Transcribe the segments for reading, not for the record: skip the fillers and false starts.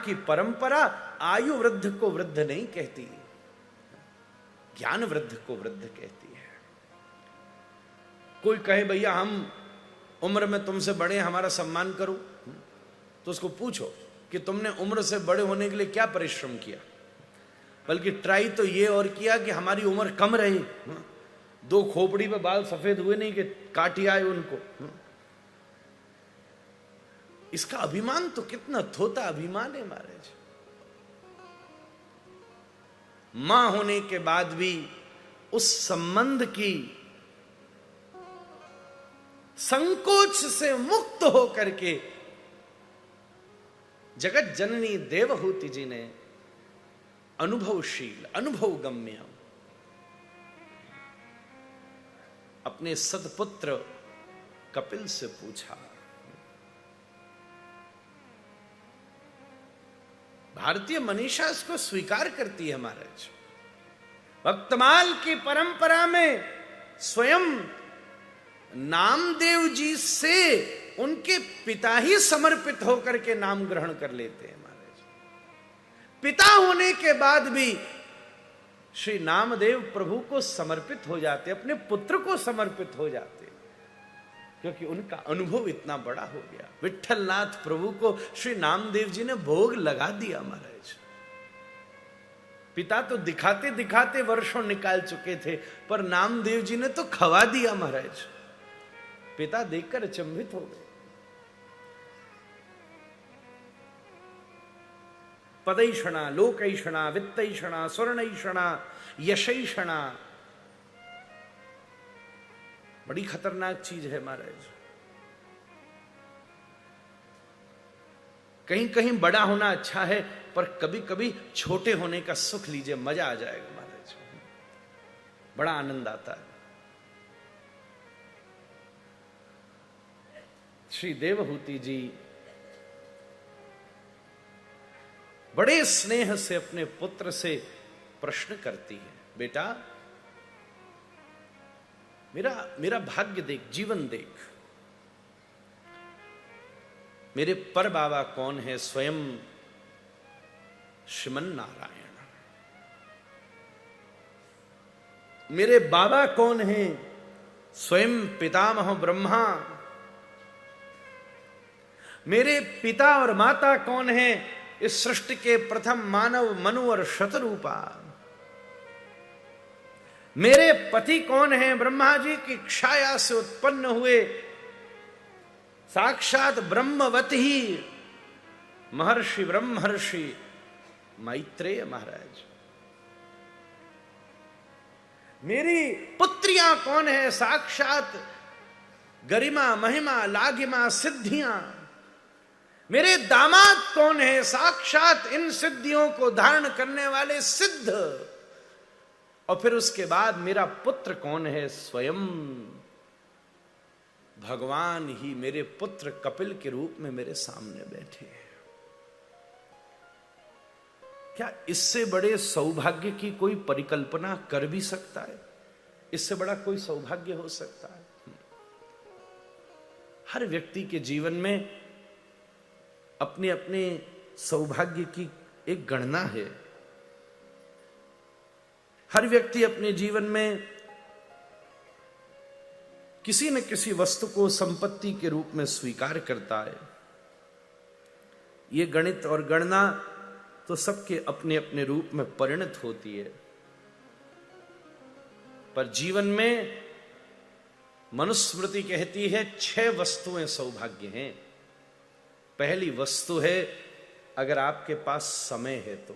की परंपरा आयु वृद्ध को वृद्ध नहीं कहती, ज्ञान वृद्ध को वृद्ध कहती है। कोई कहे भैया हम उम्र में तुमसे बड़े, हमारा सम्मान करो, तो उसको पूछो कि तुमने उम्र से बड़े होने के लिए क्या परिश्रम किया, बल्कि ट्राई तो ये और किया कि हमारी उम्र कम रही। दो खोपड़ी पे बाल सफेद हुए नहीं कि काटी आए उनको। इसका अभिमान तो कितना थोथा अभिमान है महाराज। मां होने के बाद भी उस संबंध की संकोच से मुक्त होकर के जगत जननी देवहूति जी ने अनुभवशील, अनुभवगम्य अपने सदपुत्र कपिल से पूछा। भारतीय मनीषा इसको स्वीकार करती है महाराज। भक्तमाल की परंपरा में स्वयं नामदेव जी से उनके पिता ही समर्पित होकर के नाम ग्रहण कर लेते हैं महाराज। पिता होने के बाद भी श्री नामदेव प्रभु को समर्पित हो जाते, अपने पुत्र को समर्पित हो जाते, क्योंकि उनका अनुभव इतना बड़ा हो गया। विट्ठलनाथ प्रभु को श्री नामदेव जी ने भोग लगा दिया महाराज। पिता तो दिखाते दिखाते वर्षों निकाल चुके थे, पर नामदेव जी ने तो खवा दिया महाराज। पिता देखकर अचंभित हो गए। पदैषणा, लोकैषणा, वित्तैषणा, स्वर्णैषणा, यशैषणा, बड़ी खतरनाक चीज है महाराज। कहीं कहीं बड़ा होना अच्छा है, पर कभी कभी छोटे होने का सुख लीजिए, मजा आ जाएगा महाराज, बड़ा आनंद आता है। श्री देवहूति जी बड़े स्नेह से अपने पुत्र से प्रश्न करती है, बेटा मेरा भाग्य देख, जीवन देख। मेरे पर बाबा कौन है? स्वयं श्रीमन नारायण। मेरे बाबा कौन है? स्वयं पितामह ब्रह्मा। मेरे पिता और माता कौन है? इस सृष्टि के प्रथम मानव मनु और शतरूपा। मेरे पति कौन है? ब्रह्मा जी की छाया से उत्पन्न हुए साक्षात ब्रह्मवत ही महर्षि ब्रह्मर्षि मैत्रेय महाराज। मेरी पुत्रियां कौन है? साक्षात गरिमा महिमा लागिमा सिद्धियां। मेरे दामाद कौन है? साक्षात इन सिद्धियों को धारण करने वाले सिद्ध। और फिर उसके बाद मेरा पुत्र कौन है? स्वयं भगवान ही मेरे पुत्र कपिल के रूप में मेरे सामने बैठे हैं। क्या इससे बड़े सौभाग्य की कोई परिकल्पना कर भी सकता है? इससे बड़ा कोई सौभाग्य हो सकता है? हर व्यक्ति के जीवन में अपने अपने सौभाग्य की एक गणना है। हर व्यक्ति अपने जीवन में किसी न किसी वस्तु को संपत्ति के रूप में स्वीकार करता है। ये गणित और गणना तो सबके अपने अपने रूप में परिणत होती है, पर जीवन में मनुस्मृति कहती है 6 वस्तुएं सौभाग्य हैं। पहली वस्तु है, अगर आपके पास समय है तो।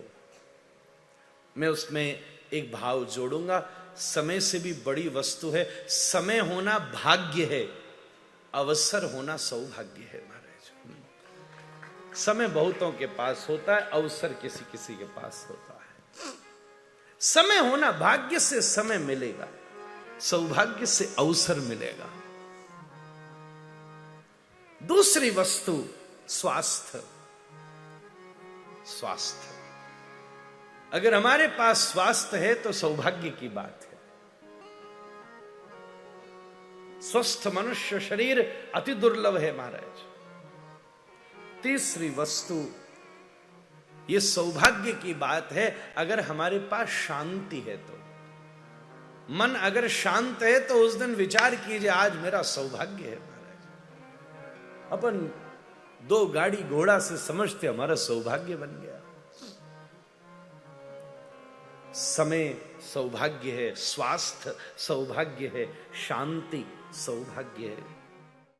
मैं उसमें एक भाव जोड़ूंगा, समय से भी बड़ी वस्तु है। समय होना भाग्य है, अवसर होना सौभाग्य है महाराज। समय बहुतों के पास होता है, अवसर किसी किसी के पास होता है। समय होना, भाग्य से समय मिलेगा, सौभाग्य से अवसर मिलेगा। दूसरी वस्तु स्वास्थ्य। स्वास्थ्य, अगर हमारे पास स्वास्थ्य है तो सौभाग्य की बात है। स्वस्थ मनुष्य शरीर अति दुर्लभ है महाराज। तीसरी वस्तु ये सौभाग्य की बात है। अगर हमारे पास शांति है तो, मन अगर शांत है तो उस दिन विचार कीजिए आज मेरा सौभाग्य है महाराज। अपन 2 गाड़ी घोड़ा से समझते हमारा सौभाग्य बन गया। समय सौभाग्य है, स्वास्थ्य सौभाग्य है, शांति सौभाग्य है।